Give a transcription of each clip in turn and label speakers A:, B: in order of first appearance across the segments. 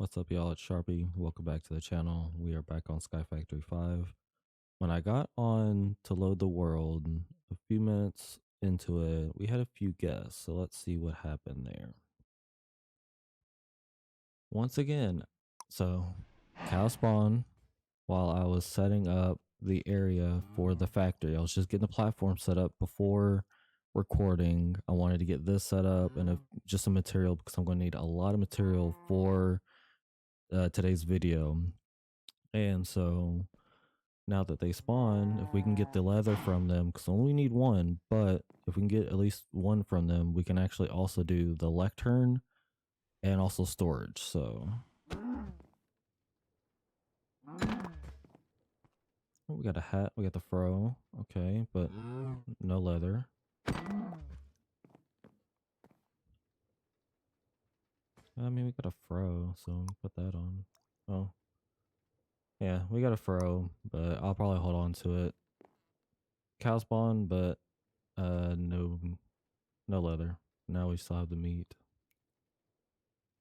A: What's up, y'all? It's Sharpie. Welcome back to the channel. We are back on Skyfactory 5. When I got on to load the world, a few minutes into it, we had a few guests. So let's see what happened there. Once again, so cow spawn while I was setting up the area for the factory. I was just getting the platform set up before recording. I wanted to get this set up and just some material because I'm going to need a lot of material for today's video. And so now that they spawn, if we can get the leather from them, because only need one, but if we can get at least one from them, we can actually also do the lectern and also storage. So we got a hat, we got the fro, okay, but no leather. I mean, we got a fro, so put that on. Oh, yeah, we got a fro, but I'll probably hold on to it. Cow spawn, but no leather. Now we still have the meat.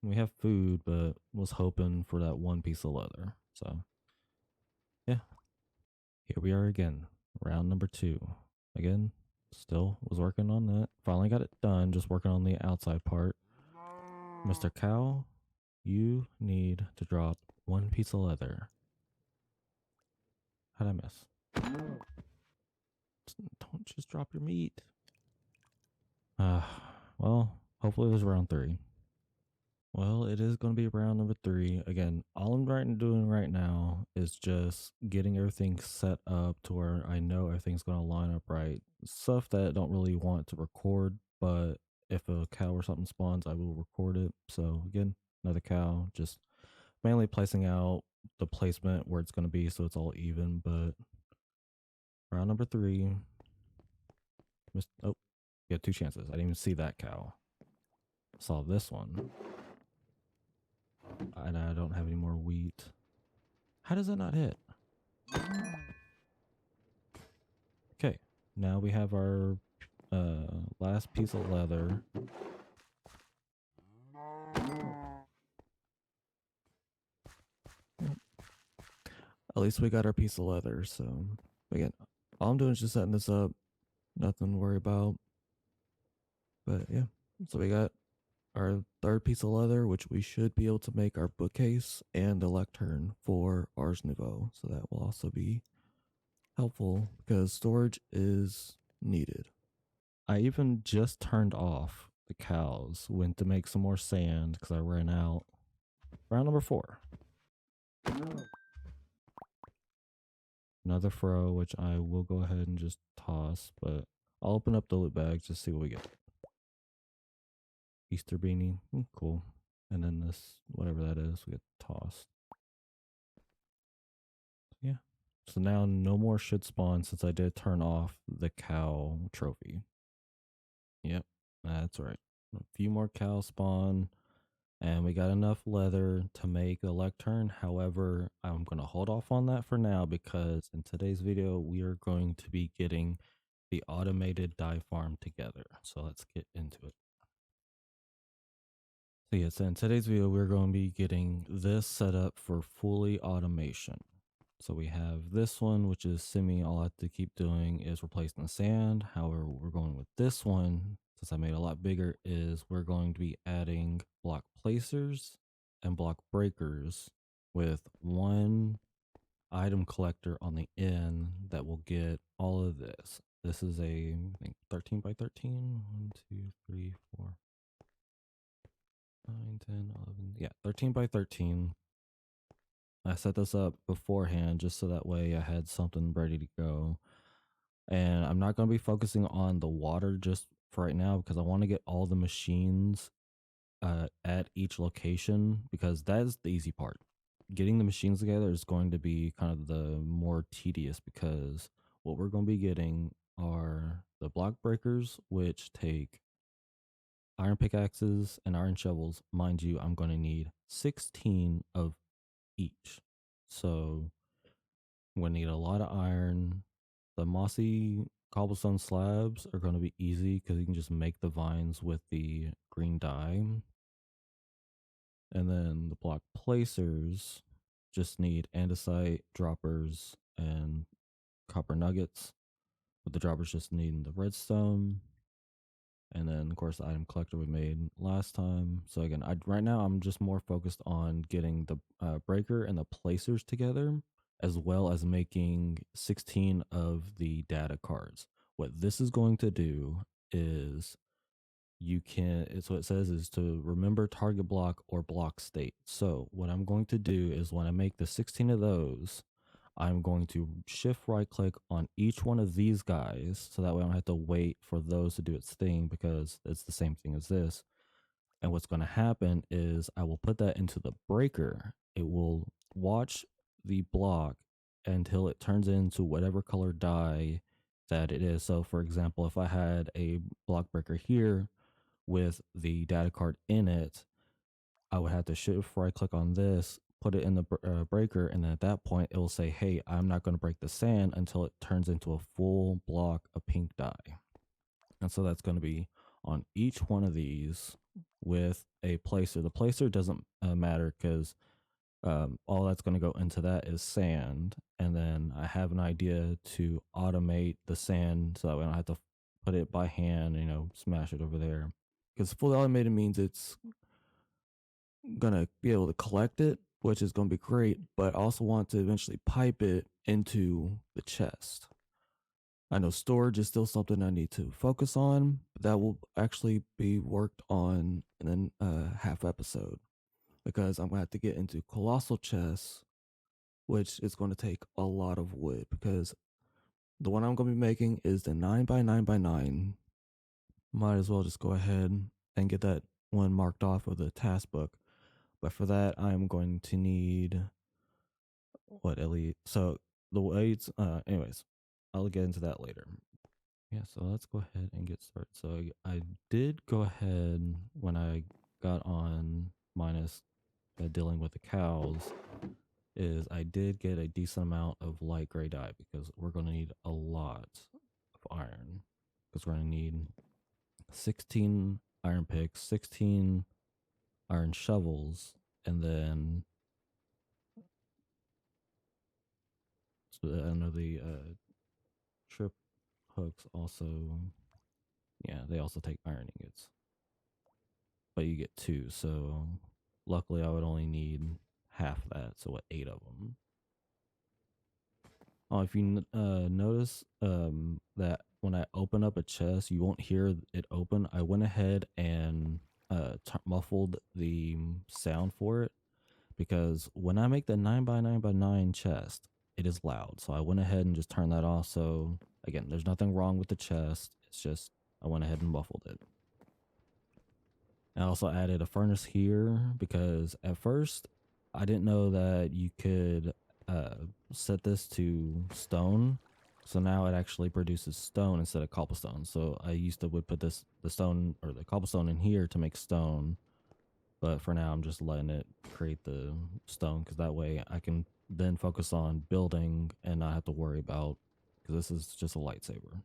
A: We have food, but was hoping for that one piece of leather. So, yeah, here we are again. Round number 2. Again, still was working on that. Finally got it done, just working on the outside part. Mr. Cow, you need to drop one piece of leather. How'd I miss? Don't just drop your meat. Well, hopefully it was round 3. Well, it is going to be round number 3. Again, all I'm doing right now is just getting everything set up to where I know everything's going to line up right. Stuff that I don't really want to record, but if a cow or something spawns, I will record it. So again, another cow, just mainly placing out the placement where it's going to be so it's all even. But round number 3, oh, you had 2 chances. I didn't even see that cow. Saw this one. And I don't have any more wheat. How does that not hit? Okay, now we have our last piece of leather. At least we got our piece of leather. So again, all I'm doing is just setting this up. Nothing to worry about. But yeah, so we got our third piece of leather, which we should be able to make our bookcase and a lectern for Ars Nouveau. So that will also be helpful because storage is needed. I even just turned off the cows, went to make some more sand because I ran out. Round number 4. Another fro, which I will go ahead and just toss, but I'll open up the loot bags to see what we get. Easter beanie, cool. And then this, whatever that is, we get tossed. Yeah. So now no more should spawn since I did turn off the cow trophy. Yep, that's right. A few more cows spawn. And we got enough leather to make a lectern. However, I'm going to hold off on that for now because in today's video, we are going to be getting the automated dye farm together. So let's get into it. So yes, in today's video, we're going to be getting this set up for fully automation. So we have this one, which is semi. All I have to keep doing is replacing the sand. However, we're going with this one, since I made it a lot bigger, is we're going to be adding block placers and block breakers with one item collector on the end that will get all of this. This is a, I think, 13 by 13. 1, 2, 3, 4, 9, 10, 11. Yeah, 13 by 13. I set this up beforehand just so that way I had something ready to go. And I'm not going to be focusing on the water just for right now because I want to get all the machines at each location because that is the easy part. Getting the machines together is going to be kind of the more tedious because what we're going to be getting are the block breakers, which take iron pickaxes and iron shovels. Mind you, I'm going to need 16 of each. So I'm going to need a lot of iron. The mossy cobblestone slabs are going to be easy because you can just make the vines with the green dye. And then the block placers just need andesite, droppers, and copper nuggets, with the droppers just needing the redstone. And then, of course, the item collector we made last time. So again, right now I'm just more focused on getting the breaker and the placers together, as well as making 16 of the data cards. What this is going to do is you can, it's what it says is to remember target block or block state. So what I'm going to do is when I make the 16 of those, I'm going to shift right click on each one of these guys so that way I don't have to wait for those to do its thing because it's the same thing as this. And what's going to happen is I will put that into the breaker. It will watch the block until it turns into whatever color dye that it is. So for example, if I had a block breaker here with the data card in it, I would have to shift right click on this, put it in the breaker, and then at that point it will say, hey, I'm not going to break the sand until it turns into a full block of pink dye. And so that's going to be on each one of these with a placer. The placer doesn't matter because all that's going to go into that is sand. And then I have an idea to automate the sand so that I don't have to put it by hand, smash it over there. Because fully automated means it's gonna be able to collect it, which is gonna be great, but I also want to eventually pipe it into the chest. I know storage is still something I need to focus on, but that will actually be worked on in a half episode because I'm gonna have to get into colossal chests, which is going to take a lot of wood because the one I'm gonna be making is the 9 by 9 by 9. Might as well just go ahead and get that one marked off of the task book. But for that, I'm going to need what elite. So the weights. Anyways, I'll get into that later. Yeah. So let's go ahead and get started. So I did go ahead when I got on minus dealing with the cows. Is I did get a decent amount of light gray dye because we're going to need a lot of iron because we're going to need 16 iron picks, 16 iron shovels, and then I know the trip hooks also, yeah, they also take iron ingots, but you get two. So luckily, I would only need half that. So what, 8 of them? Oh, if you notice that when I open up a chest, you won't hear it open. I went ahead and muffled the sound for it because when I make the 9 by 9 by 9 chest, it is loud. So I went ahead and just turned that off. So again, there's nothing wrong with the chest. It's just I went ahead and muffled it. I also added a furnace here because at first I didn't know that you could set this to stone. So now it actually produces stone instead of cobblestone. So I used to would put the stone or the cobblestone in here to make stone. But for now, I'm just letting it create the stone because that way I can then focus on building and not have to worry about, because this is just a lightsaber.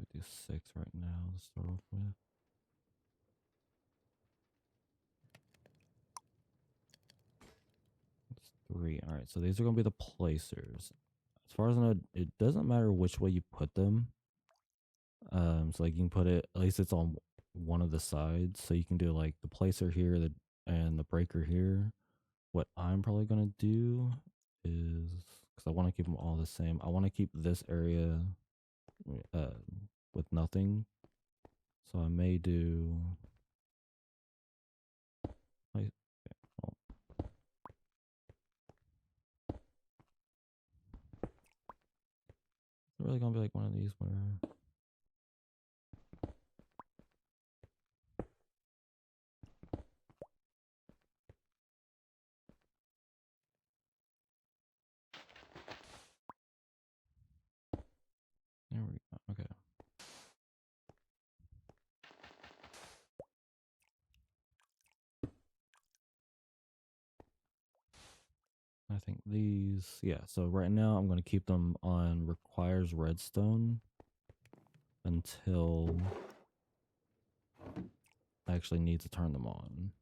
A: I do 6 right now to start off with. It's 3. All right, so these are going to be the placers. As far as I know, it doesn't matter which way you put them. So like you can put it, at least it's on one of the sides. So you can do like the placer here and the breaker here. What I'm probably going to do is, because I want to keep them all the same, I want to keep this area uh, with nothing. So I may do, like, oh, it's really going to be like one of these where, there we go, okay. I think these, yeah, so right now I'm going to keep them on requires redstone until I actually need to turn them on.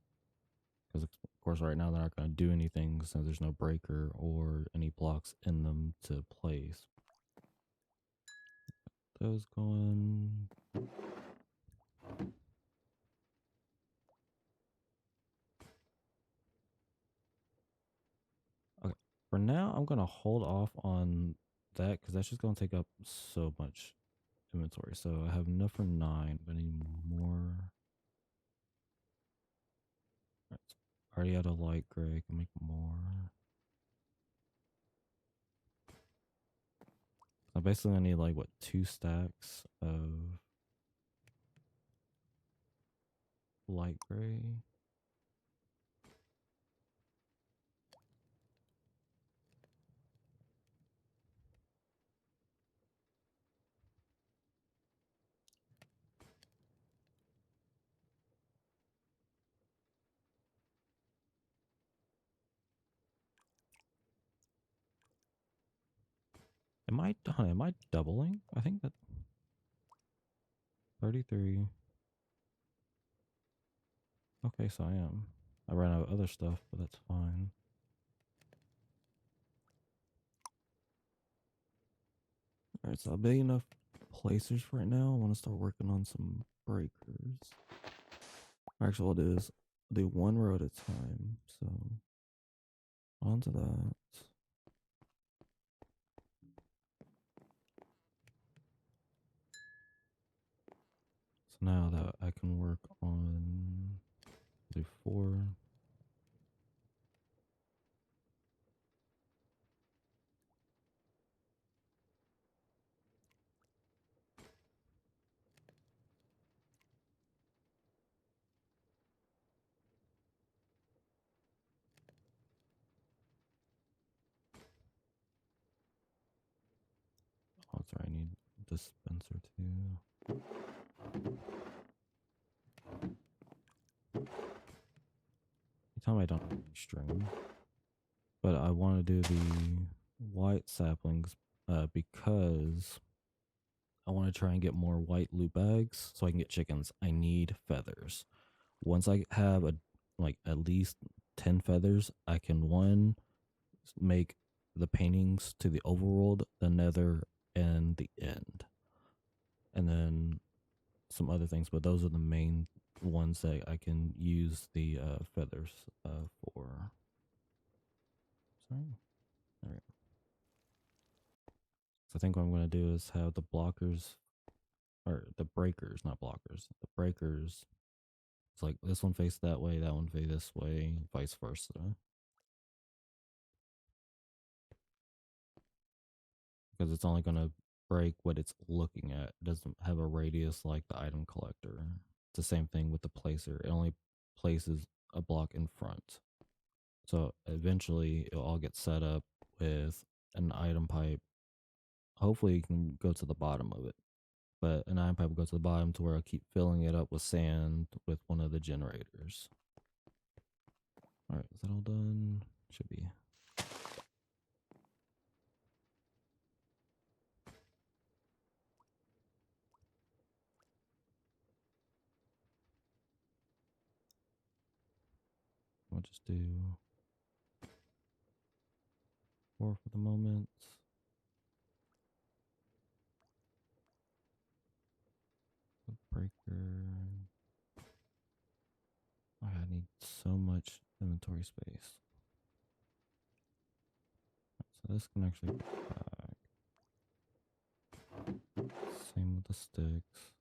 A: Because of course right now they're not going to do anything since there's no breaker or any blocks in them to place. Those going. Okay. For now, I'm going to hold off on that because that's just going to take up so much inventory. So I have enough for 9, but I need more. Right. I already had a light gray. I can make more. I basically need like what 2 stacks of light gray. Am I doubling? I think that 33. Okay, so I am. I ran out of other stuff, but that's fine. Alright, so I'll be enough placers for right now. I want to start working on some breakers. Actually, what I'll do is I'll do 1 row at a time. So onto that. So now that I can work on do 4. Oh, sorry, I need dispenser too. You tell me I don't have any string. But I want to do the white saplings because I want to try and get more white loot bags so I can get chickens. I need feathers. Once I have like at least 10 feathers, I can make the paintings to the overworld, the nether, and the end. And then some other things, but those are the main ones that I can use the feathers for. Sorry. All right. So I think what I'm going to do is have the blockers, or the breakers, not blockers. The breakers, it's like this one face that way, that one face this way, vice versa. Because it's only going to break what it's looking at. It doesn't have a radius like the item collector. It's the same thing with the placer. It only places a block in front. So eventually it'll all get set up with an item pipe. Hopefully you can go to the bottom of it. But an iron pipe will go to the bottom to where I keep filling it up with sand with one of the generators. All right, is that all done? Should be. I'll just do 4 for the moment. The breaker. Oh, I need so much inventory space. So this can actually go back. Same with the sticks.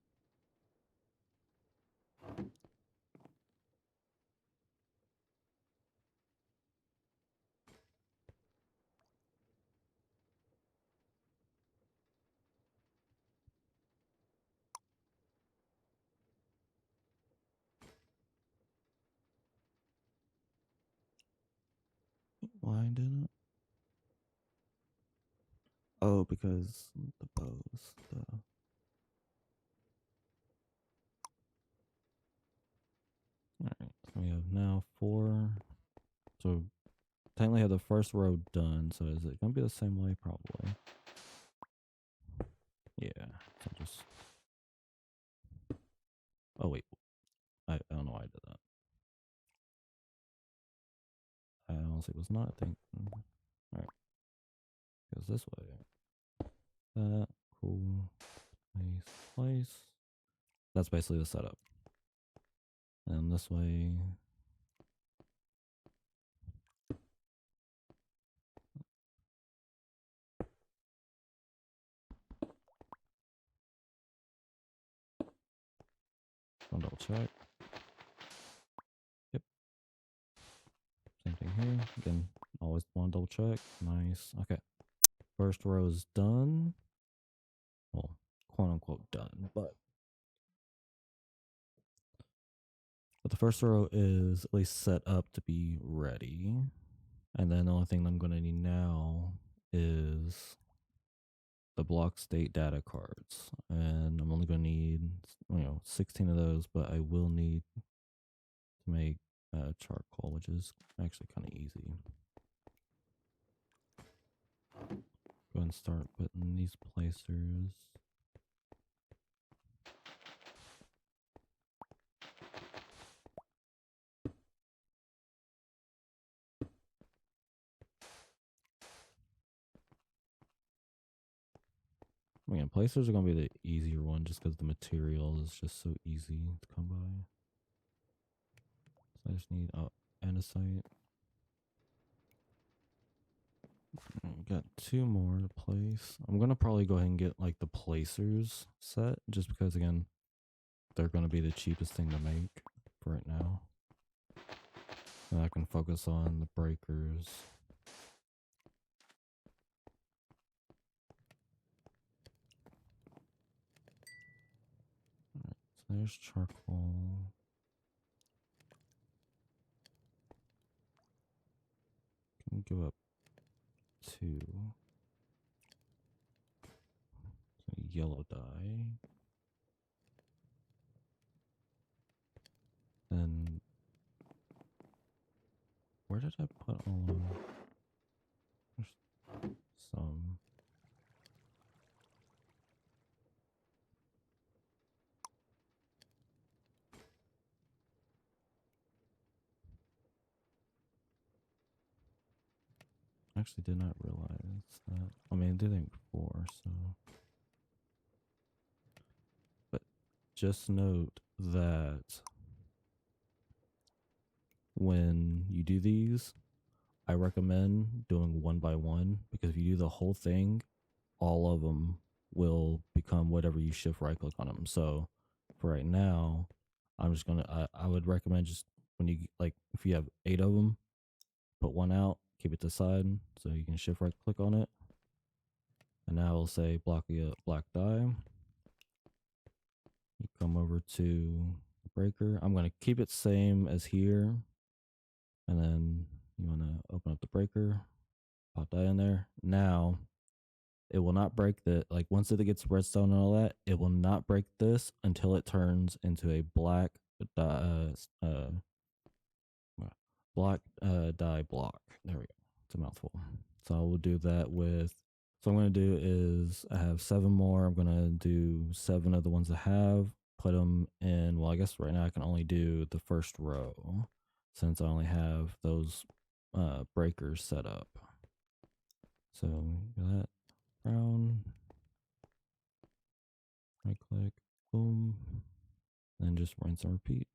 A: Why didn't it? Oh, because the bows. Alright, so we have now 4. So technically have the first row done. So is it going to be the same way? Probably. Yeah. So just. Oh, wait. I don't honestly was not a thing. Alright. Goes this way. That. Cool. Place. That's basically the setup. And this way. I'll double check. Yep. Same thing here. Again, always want to double check. Nice. Okay. First row is done. Well, quote unquote done, but the first row is at least set up to be ready. And then the only thing I'm going to need now is the block state data cards. And I'm only going to need, 16 of those, but I will need to make charcoal, which is actually kind of easy. Go ahead and start putting these placers. Again, placers are going to be the easier one just because the material is just so easy to come by. So I just need andesite. Got 2 more to place. I'm going to probably go ahead and get like the placers set just because, again, they're going to be the cheapest thing to make for right now. And I can focus on the breakers. Alright, so there's charcoal. Can go up 2. So yellow dye. Then where did I put all of them? There's some. I actually did not realize that. I mean, I did it before, so. But just note that when you do these, I recommend doing 1 by 1 because if you do the whole thing, all of them will become whatever you shift right click on them. So for right now, I'm just gonna, I would recommend just when you like, if you have 8 of them, put 1 out, keep it to the side so you can shift right click on it. And now we'll say black dye. You come over to the breaker. I'm going to keep it same as here. And then you want to open up the breaker, pop that in there. Now it will not break like once it gets redstone and all that, it will not break this until it turns into a black dye block. There we go. It's a mouthful. So I will do that with, so I'm going to do is I have 7 more. I'm going to do 7 of the ones I have, put them in, well, I guess right now I can only do the first row since I only have those breakers set up. So got that brown, right click, boom, then just rinse and repeat.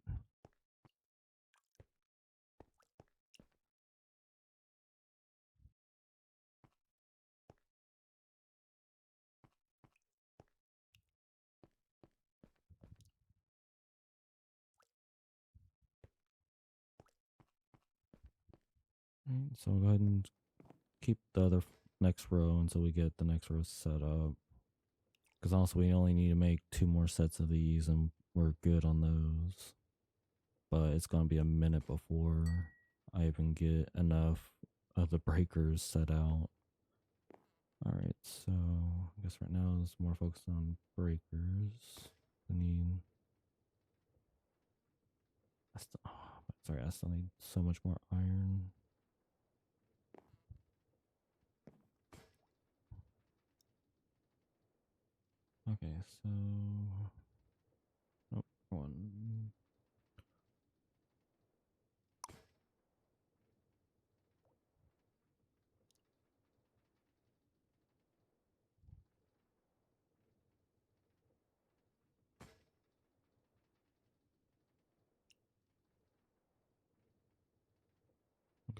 A: Right, so go ahead and keep the other next row until we get the next row set up. Because also we only need to make 2 more sets of these and we're good on those. But it's going to be a minute before I even get enough of the breakers set out. Alright, so I guess right now it's more focused on breakers. I need... I still need so much more iron. Okay, so... Nope, 1.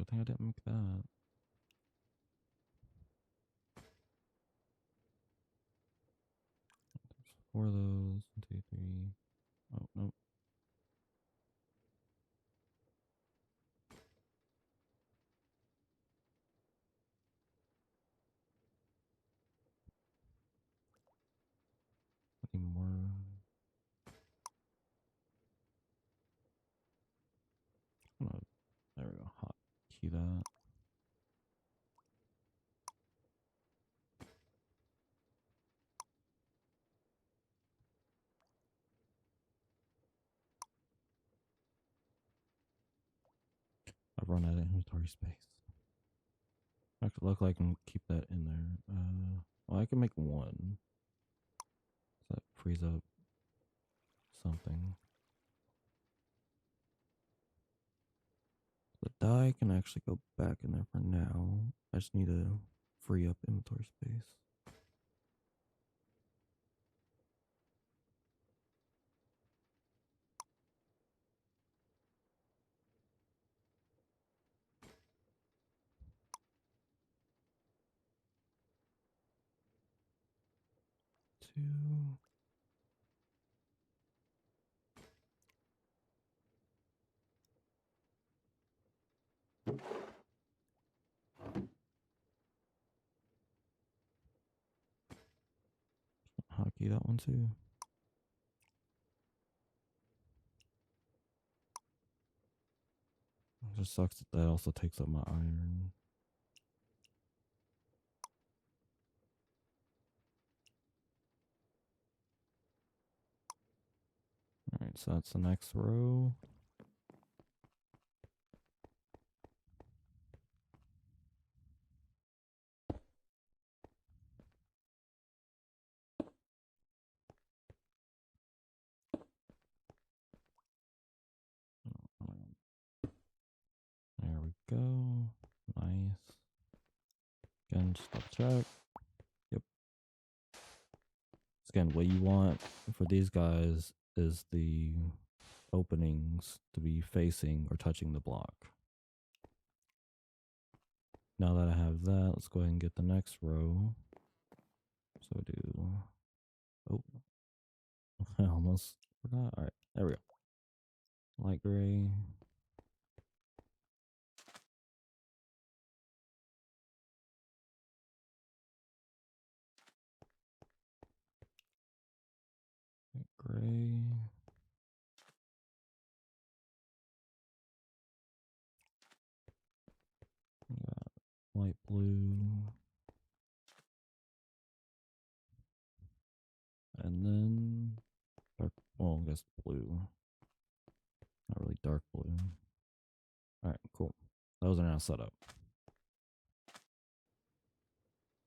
A: Good thing I didn't make that. There's 4 of those. 1, 2, 3. Oh, nope. Any more? Oh, there we go. Hot key that. I've run out of inventory space. Luckily, I can keep that in there. Well, I can make one. So that frees up something. The die can actually go back in there for now. I just need to free up inventory space. Two. Hotkey that one too. It just sucks that that also takes up my iron. Alright, so that's the next row. There we go. Nice. Again, just double check. Yep. Again, what you want for these guys is the openings to be facing or touching the block. Now that I have that, let's go ahead and get the next row. So do, oh, I almost forgot. All right, there we go. Light gray. Gray. Got light blue. And then dark, well, I guess blue. Not really dark blue. All right, cool. Those are now set up.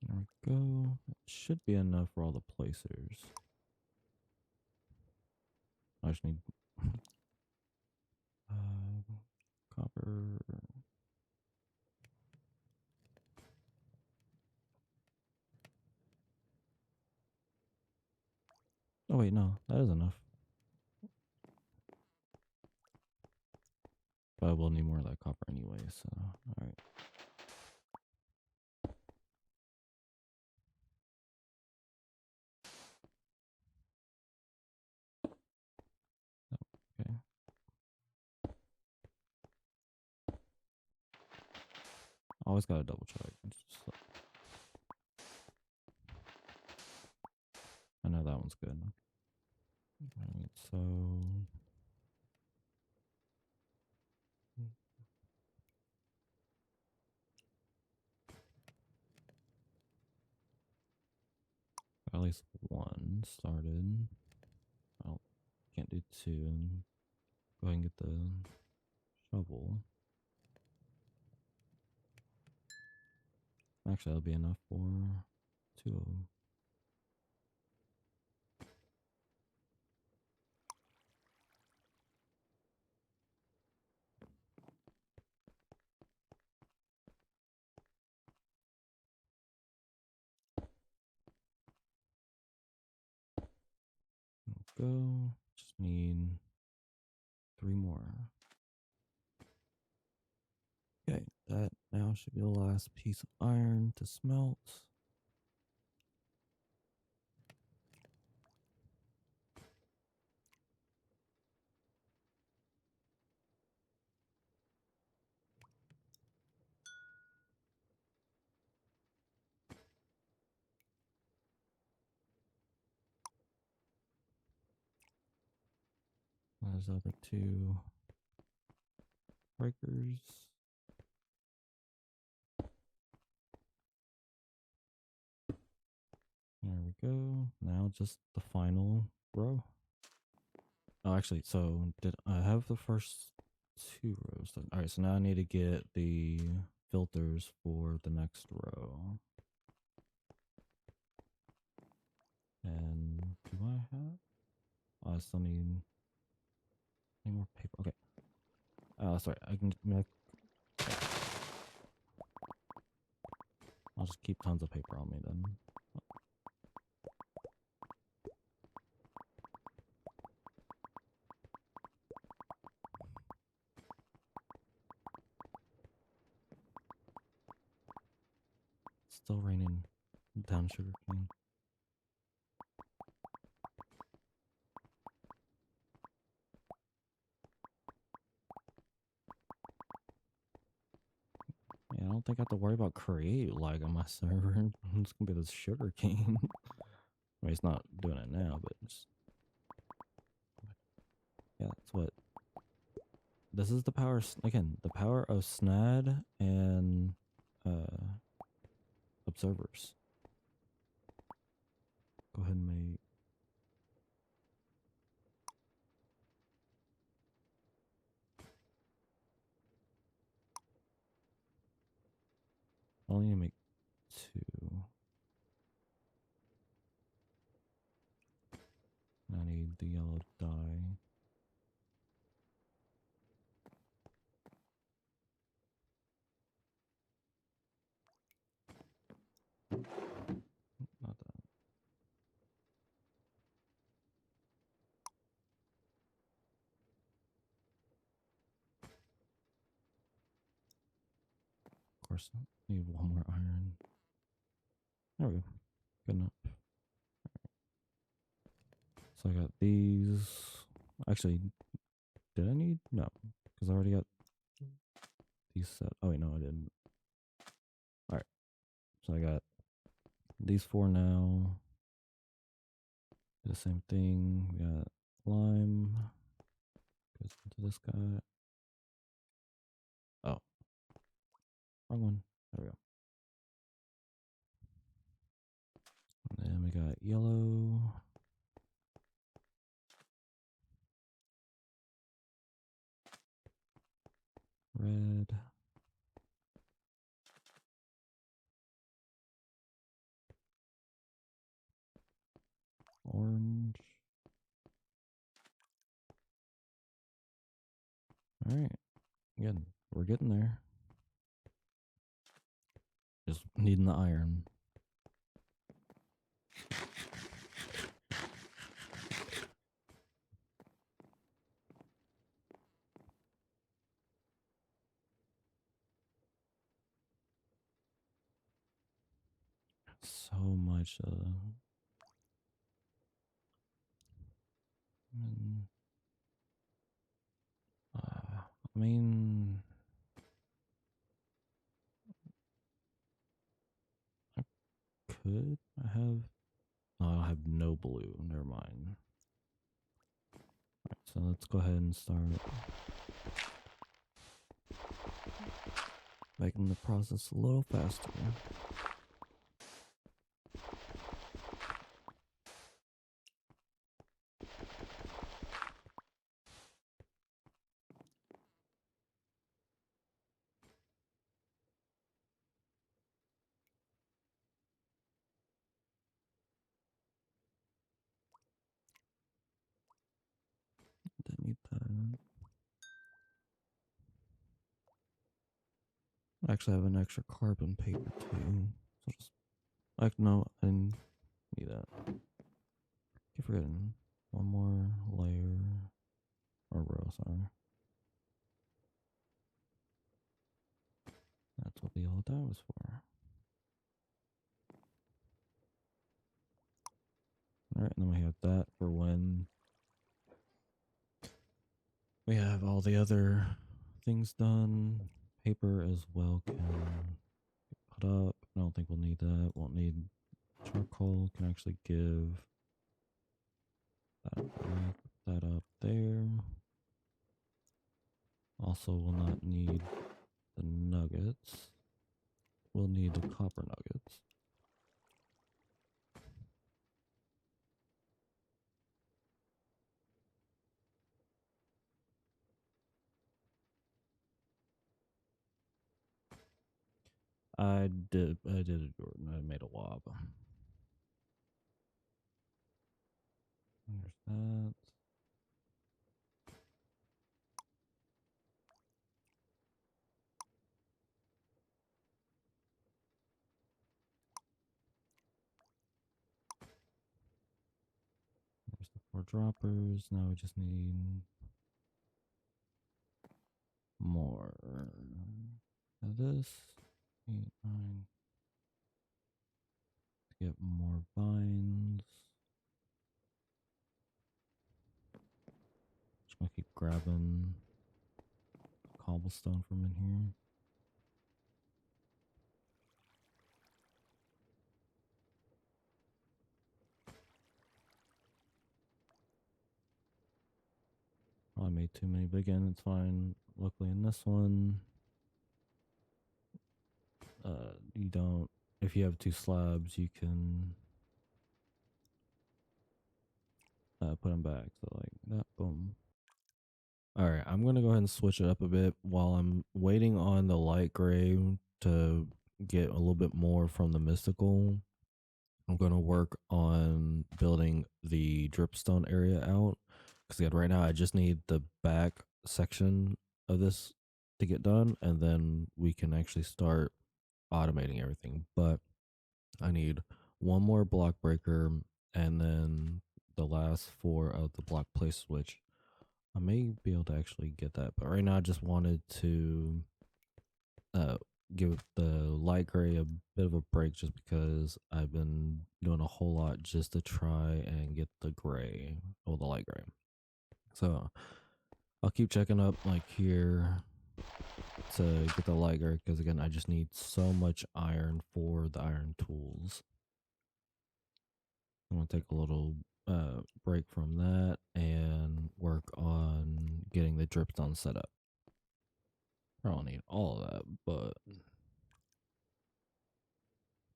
A: There we go. That should be enough for all the placers. I just need copper. Oh wait, no, that is enough. But I will need more of that copper anyway, so alright. Okay. Always gotta double check. I know that one's good. Alright, so at least one started. Well, can't do two. Go ahead and get the shovel. Actually, that'll be enough for two of them. Go. Just need 3 more. Okay, Now should be the last piece of iron to smelt. There's the other two breakers. There we go. Now just the final row. Oh, actually, so did I have the first two rows done? All right, so now I need to get the filters for the next row. And do I have? Oh, I still need more paper. Okay. Oh, sorry. I can make. I'll just keep tons of paper on me then. It's still raining down sugarcane. Yeah, I don't think I have to worry about create lag on my server. It's gonna be this sugarcane. I mean, it's not doing it now, but it's, yeah, that's what. This is the power again. The power of SNAD and observers. Go ahead and make. I only need to make 2. I need the yellow dye. Not that. Of course, I need one more iron. There we go. Good enough. So I got these. Actually, did I need? No, because I already got these set. Oh wait, no, I didn't. All right. So I got these 4 now. Do the same thing. We got lime. Goes into this guy. Oh, wrong one. There we go. And then we got yellow. Red. Orange. All right. Good. We're getting there. Just needing the iron. So much. Mm, I mean, I could. I have. Oh, I have no blue. Never mind. Alright, so let's go ahead and start making the process a little faster. Didn't need that. I actually have an extra carbon paper too. So just like no, I didn't need that. Keep forgetting. One more layer or row, sorry. That's what see all that was for. All right, and then we have that for when we have all the other things done. Paper as well can put up. I don't think we'll need that. Won't need charcoal. Can actually give that back, that up there. Also will not need the nuggets. We'll need the copper nuggets. I did a Jordan. I made a wob. There's that. There's the 4 droppers. Now we just need more of this. 8, 9. To get more vines. Just gonna keep grabbing cobblestone from in here. I made too many, but again, it's fine. Luckily in this one, you don't, if you have 2 slabs, you can put them back. So like that, boom. All right, I'm going to go ahead and switch it up a bit while I'm waiting on the light gray to get a little bit more from the mystical. I'm going to work on building the dripstone area out because right now I just need the back section of this to get done, and then we can actually start automating everything. But I need one more block breaker and then the last 4 of the block place switch. I may be able to actually get that, but right now I just wanted to give the light gray a bit of a break just because I've been doing a whole lot just to try and get the gray or the light gray. So I'll keep checking up like here to get the light gray because again I just need so much iron for the iron tools. I'm gonna take a little break from that and work on getting the dripstone set up. I don't need all of that, but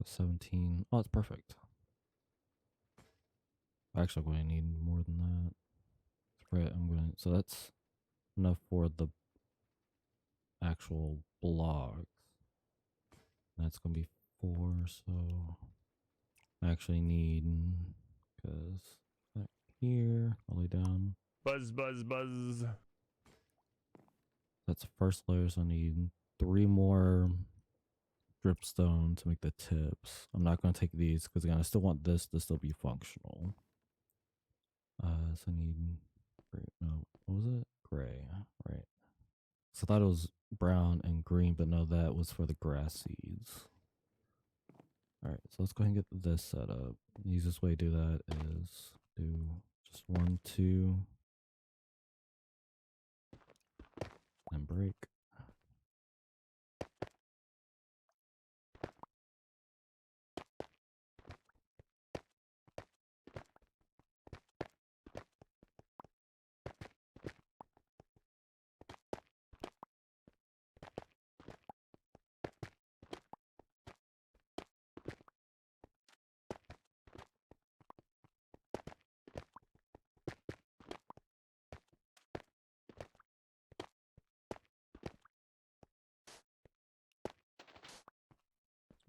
A: 17. Oh, it's perfect. Actually, I'm going to need more than that. Right, so that's enough for the actual blocks. That's going to be 4, so I actually need, because here, all the way down.
B: Buzz, buzz, buzz.
A: That's the first layer, so I need 3 more dripstone to make the tips. I'm not going to take these because again, I still want this to still be functional. So I need, no, what was it? Gray, right. So I thought it was brown and green, but no, that was for the grass seeds. All right, so let's go ahead and get this set up. The easiest way to do that is do just 1, 2, and break.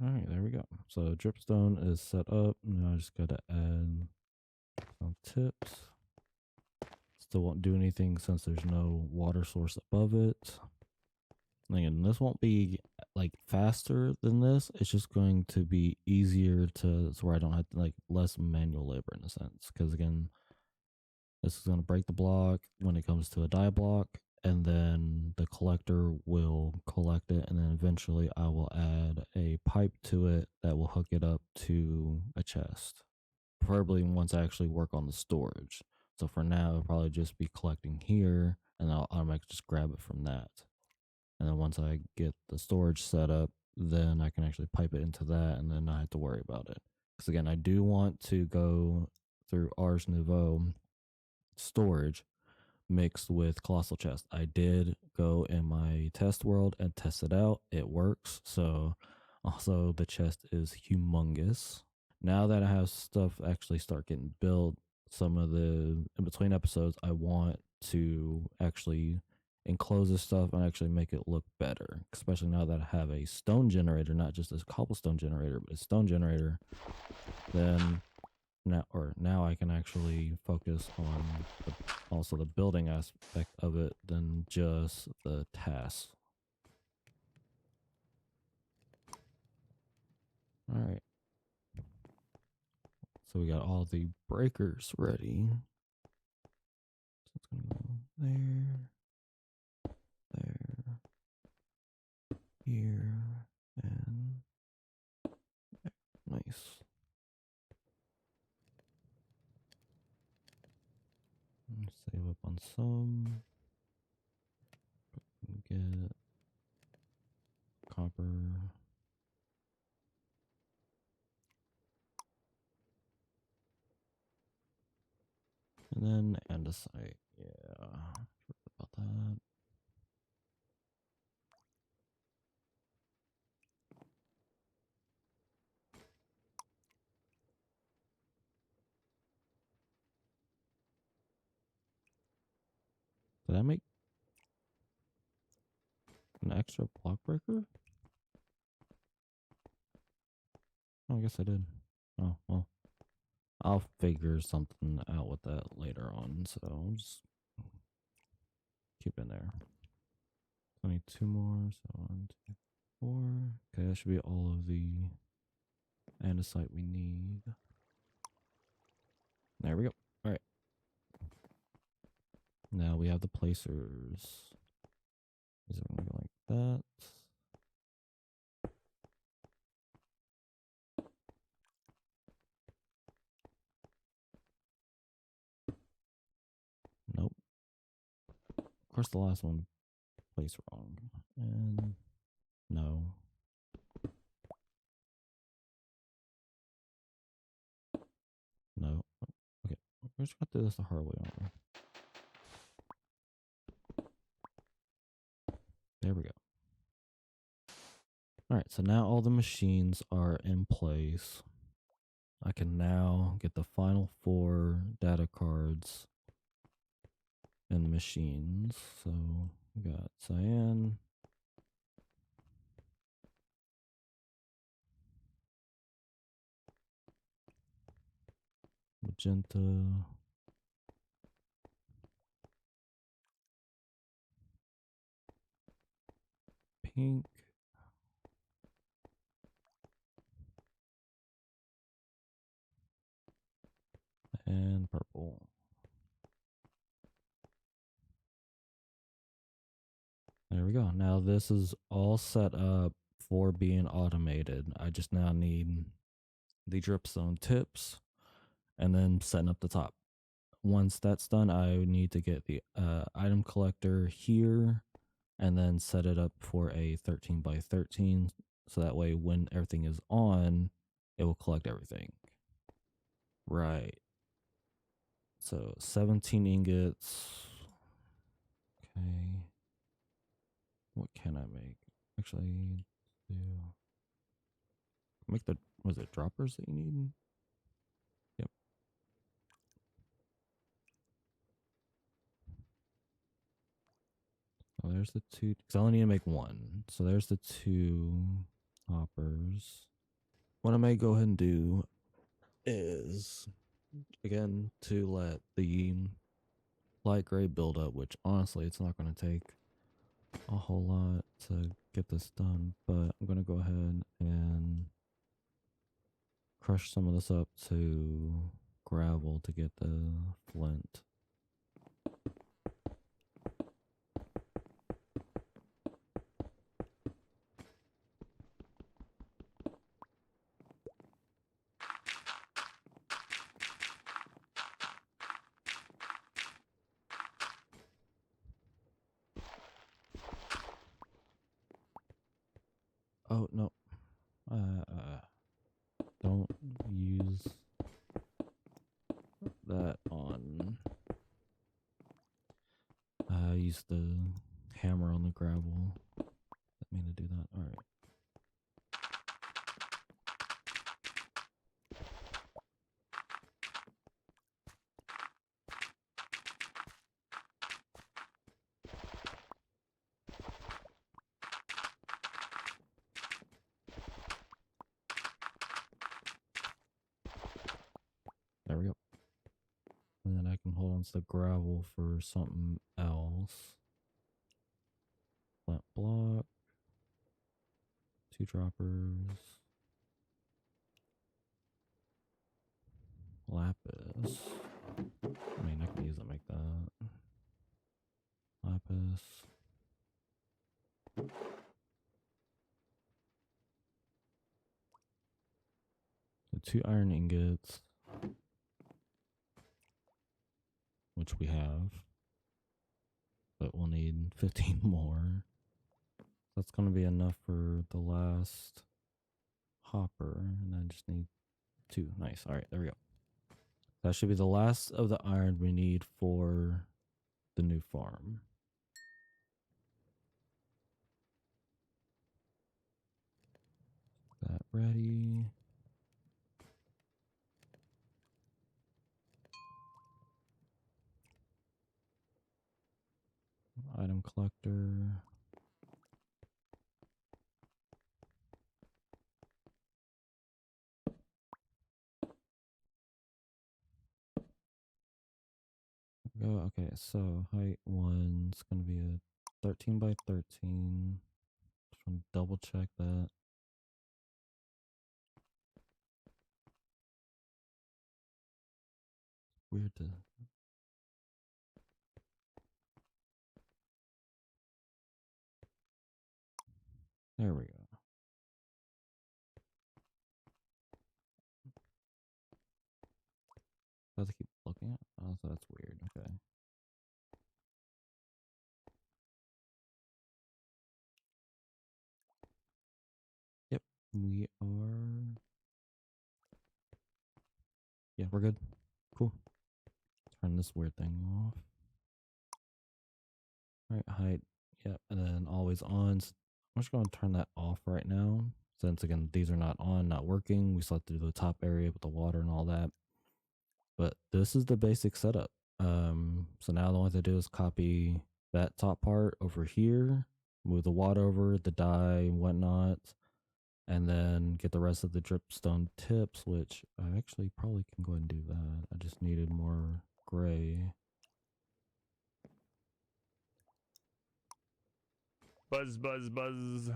A: All right, there we go. So dripstone is set up. Now I just got to add some tips. Still won't do anything since there's no water source above it. And this won't be like faster than this. It's just going to be easier to, so where I don't have to like less manual labor in a sense. Because again, this is going to break the block when it comes to a die block, and then the collector will collect it, and then eventually I will add a pipe to it that will hook it up to a chest, preferably once I actually work on the storage. So for now, it'll probably just be collecting here, and I'll automatically just grab it from that. And then once I get the storage set up, then I can actually pipe it into that and then not have to worry about it. Because again, I do want to go through Ars Nouveau storage mixed with Colossal Chest. I did go in my test world and test it out. It works. So also the chest is humongous. Now that I have stuff actually start getting built, some of the in between episodes, I want to actually enclose this stuff and actually make it look better. Especially now that I have a stone generator, not just a cobblestone generator, but a stone generator. Then now I can actually focus on also the building aspect of it than just the tasks. All right. So we got all the breakers ready. So it's gonna go there, there, here, and there. Nice. Save up on some. Get copper. And then andesite. Yeah. Forgot about that. Did I make an extra block breaker? Oh, I guess I did. Oh, well. I'll figure something out with that later on. So I'll just keep in there. 22 more. So 1, 2, 4. Okay, that should be all of the andesite we need. There we go. All right. Now we have the placers. These are going to go like that. Nope. Of course, the last one placed wrong. And no. No. Okay. We're just going to do this the hard way, aren't we? There we go. All right. So now all the machines are in place. I can now get the final 4 data cards in the machines. So we got cyan, magenta, pink, and purple. There we go. Now this is all set up for being automated. I just now need the dripstone tips and then setting up the top. Once that's done, I need to get the item collector here and then set it up for a 13 by 13. So that way when everything is on, it will collect everything. Right. So 17 ingots. Okay. What can I make? Actually, do make the, was it droppers that you need? Yep. So there's the 2, because I only need to make 1. So there's the 2 hoppers. What I may go ahead and do is, again, to let the light gray build up, which honestly, it's not going to take a whole lot to get this done, but I'm going to go ahead and crush some of this up to gravel to get the flint. Oh no. Don't use that on. I used the hammer on the gravel. Didn't mean to do that. All right. There we go. And then I can hold on to the gravel for something else. Flint block. 2 droppers. Lapis. I mean, I can use it like that. Lapis. So 2 iron ingots, which we have, but we'll need 15 more. That's going to be enough for the last hopper, and I just need 2. Nice. All right, there we go. That should be the last of the iron we need for the new farm. That ready. Item collector. Go. Okay, so height 1 is going to be a 13 by 13. Just want to double check that. Weird to. There we go. I have to keep looking at. Oh, so that's weird. Okay. Yep. We are. Yeah, we're good. Cool. Turn this weird thing off. All right, height. Yep. And then always on. I'm just going to turn that off right now. Since again, these are not on, not working. We still have to do the top area with the water and all that. But this is the basic setup. So now the only thing to do is copy that top part over here, move the water over, the dye and whatnot, and then get the rest of the dripstone tips, which I actually probably can go ahead and do that. I just needed more gray.
B: Buzz, buzz, buzz.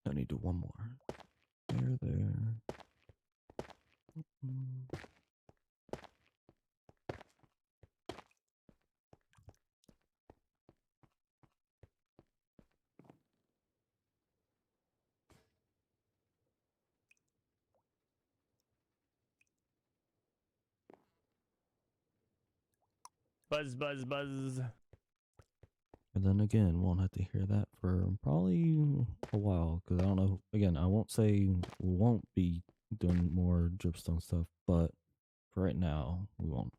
A: I need to do one more. There. Mm.
B: Buzz, buzz, buzz.
A: And then again, won't have to hear that for probably a while because I don't know. Again, I won't say we won't be doing more dripstone stuff, but for right now, we won't.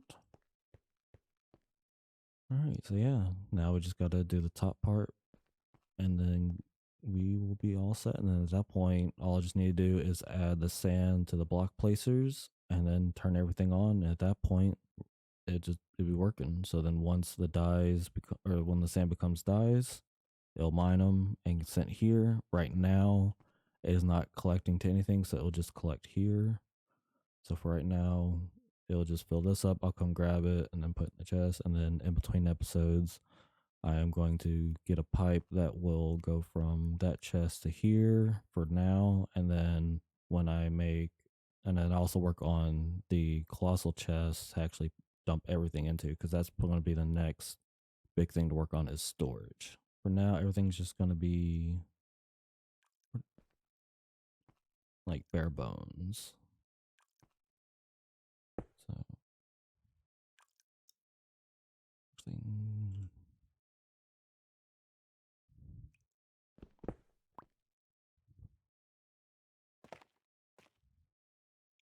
A: All right, so yeah, now we just got to do the top part and then we will be all set. And then at that point, all I just need to do is add the sand to the block placers and then turn everything on. And at that point, it'll be working. So then once the dyes or when the sand becomes dyes, it'll mine them and get sent here. Right now, it is not collecting to anything, so it'll just collect here. So for right now, it'll just fill this up. I'll come grab it and then put it in the chest. And then in between episodes, I am going to get a pipe that will go from that chest to here for now. And then when I make, and then also work on the colossal chest to actually dump everything into, because that's going to be the next big thing to work on is storage. For now, everything's just going to be like bare bones. So, actually,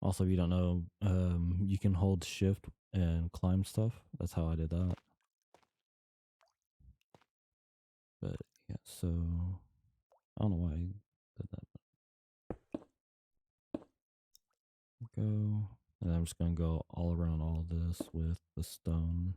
A: Also, if you don't know, you can hold shift and climb stuff. That's how I did that. But yeah, so I don't know why I did that. Go. And I'm just gonna go all around all this with the stone.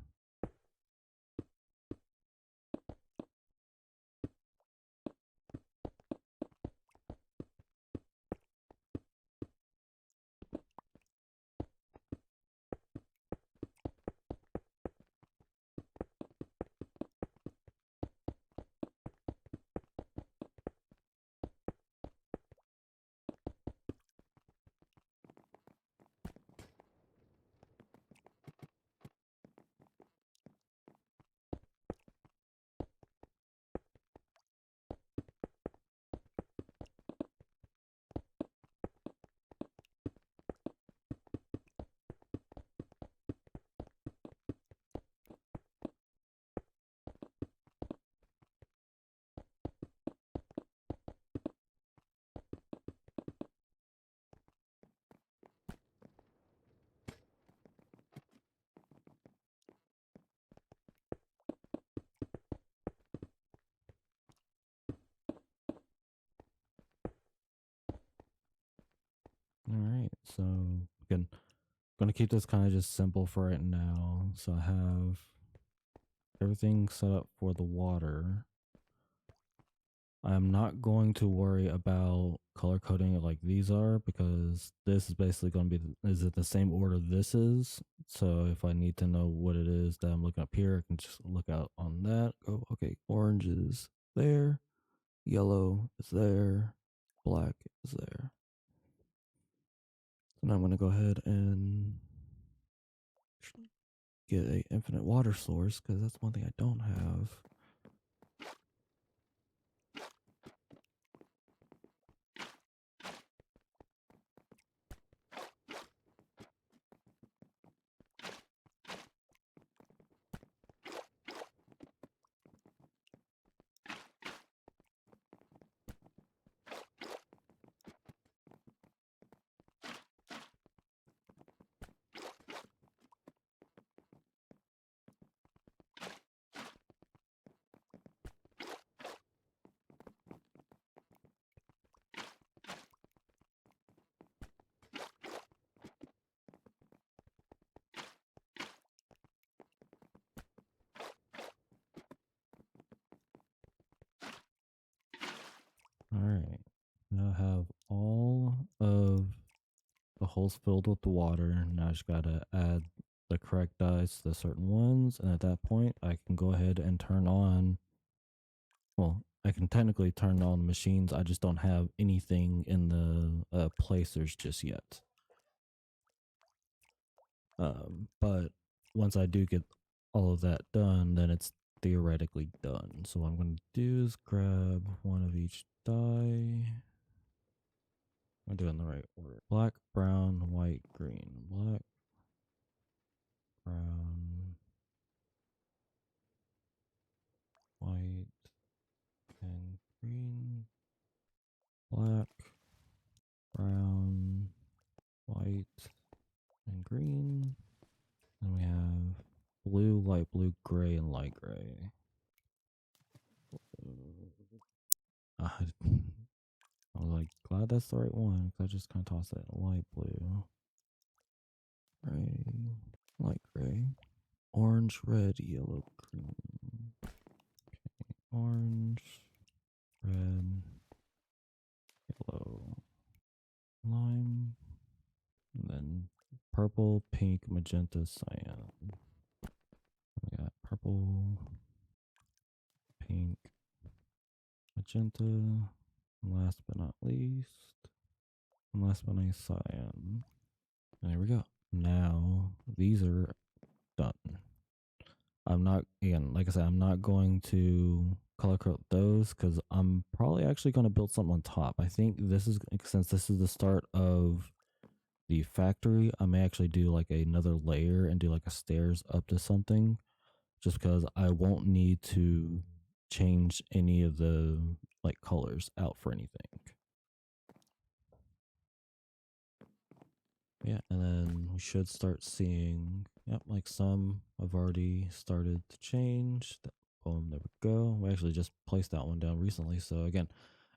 A: All right, so again, gonna keep this kind of just simple for right now. So I have everything set up for the water. I'm not going to worry about color coding it like these are, because this is basically going to be, is it the same order this is? So if I need to know what it is that I'm looking up here, I can just look out on that. Go, okay, orange is there, yellow is there, black is there. And I'm going to go ahead and get a infinite water source, because that's one thing I don't have. All right, now I have all of the holes filled with the water. Now I just gotta add the correct dyes to the certain ones, and at that point I can go ahead and turn on, well, I can technically turn on the machines. I just don't have anything in the placers just yet. But once I do get all of that done, then it's theoretically done. So what I'm going to do is grab one of each dye. I'm doing the right order. Black, brown, white, green. Black, brown, white, and green. Black, brown, white, and green. Then we have blue, light blue, gray, and light gray. I was like, glad that's the right one, because I just kind of tossed that light blue, gray, light gray, orange, red, yellow, green. Okay, orange, red, yellow, lime, and then purple, pink, magenta, cyan. We got purple, pink, magenta, and last but not least, cyan. And there we go. Now these are done. I'm not, again, like I said, I'm not going to color code those, because I'm probably actually going to build something on top. I think this is, since this is the start of the factory, I may actually do like another layer and do like a stairs up to something, just because I won't need to change any of the like colors out for anything. Yeah, and then we should start seeing, yep, like some have already started to change. Boom, there we go. We actually just placed that one down recently. So again,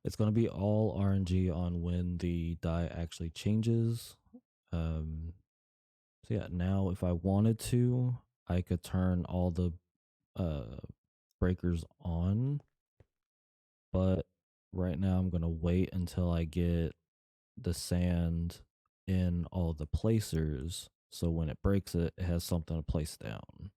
A: it's going to be all RNG on when the die actually changes. Um, so yeah, now if I wanted to, I could turn all the uh, breakers on, but right now I'm going to wait until I get the sand in all the placers, so when it breaks it, it has something to place down.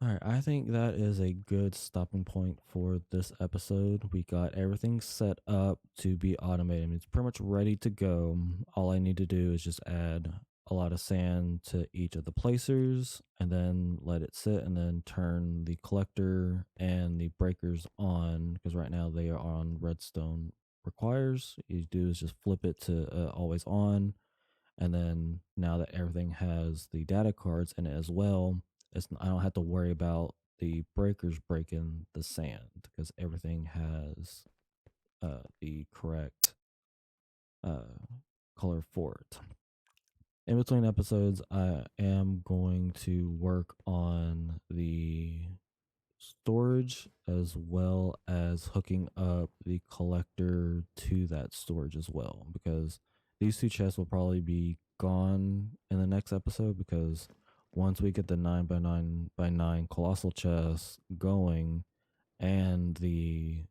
A: All right, I think that is a good stopping point for this episode. We got everything set up to be automated. It's pretty much ready to go. All I need to do is just add a lot of sand to each of the placers and then let it sit and then turn the collector and the breakers on, because right now they are on redstone requires. You do is just flip it to always on, and then now that everything has the data cards in it as well, I don't have to worry about the breakers breaking the sand because everything has the correct uh, color for it. In between episodes, I am going to work on the storage as well as hooking up the collector to that storage as well, because these two chests will probably be gone in the next episode, because once we get the 9 by 9 colossal chest going and the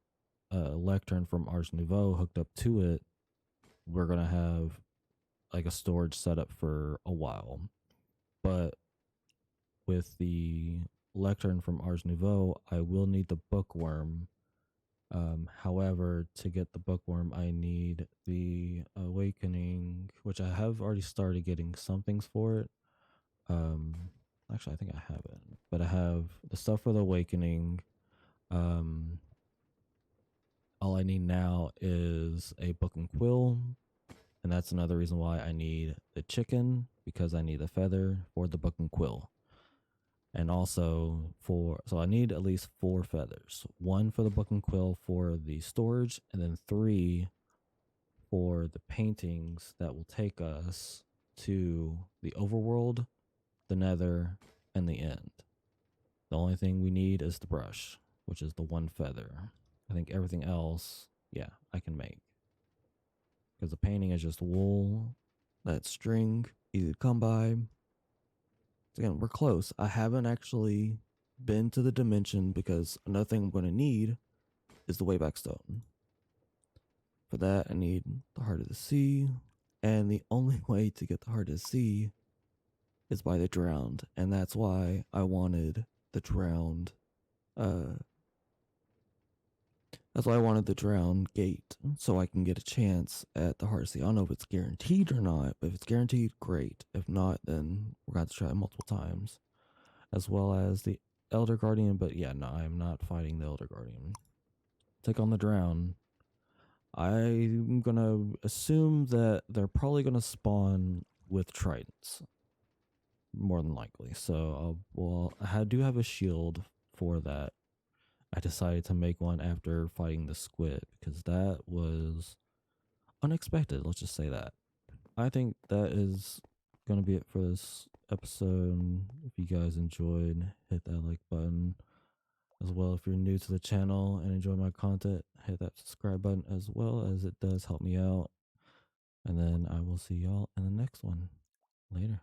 A: lectern from Ars Nouveau hooked up to it, we're going to have like a storage setup for a while. But with the lectern from Ars Nouveau, I will need the bookworm. However, to get the bookworm, I need the awakening, which I have already started getting some things for it. Um, Actually, I think I have it, but I have the stuff for the awakening. Um, all I need now is a book and quill, and that's another reason why I need the chicken, because I need the feather for the book and quill. And also so I need at least 4 feathers, one for the book and quill for the storage, and then 3 for the paintings that will take us to the overworld, the nether, and the end. The only thing we need is the brush, which is the 1 feather. I think everything else, yeah, I can make, because the painting is just wool, that string, easy to come by. So again, we're close. I haven't actually been to the dimension, because another thing I'm going to need is the Wayback Stone. For that, I need the Heart of the Sea, and the only way to get the Heart of the Sea is by the Drowned, and that's why I wanted the Drowned. That's why I wanted the Drowned gate, so I can get a chance at the Heart of the Sea. I don't know if it's guaranteed or not, but if it's guaranteed, great. If not, then we're going to try it multiple times, as well as the Elder Guardian. But yeah, no, I'm not fighting the Elder Guardian. Take on the Drown. I'm gonna assume that they're probably gonna spawn with tridents, more than likely. So, well, I do have a shield for that. I decided to make one after fighting the squid, because that was unexpected. Let's just say that. I think that is gonna be it for this episode. If you guys enjoyed, hit that like button. As well, if you're new to the channel and enjoy my content, hit that subscribe button, as well, as it does help me out. And then I will see y'all in the next one. Later.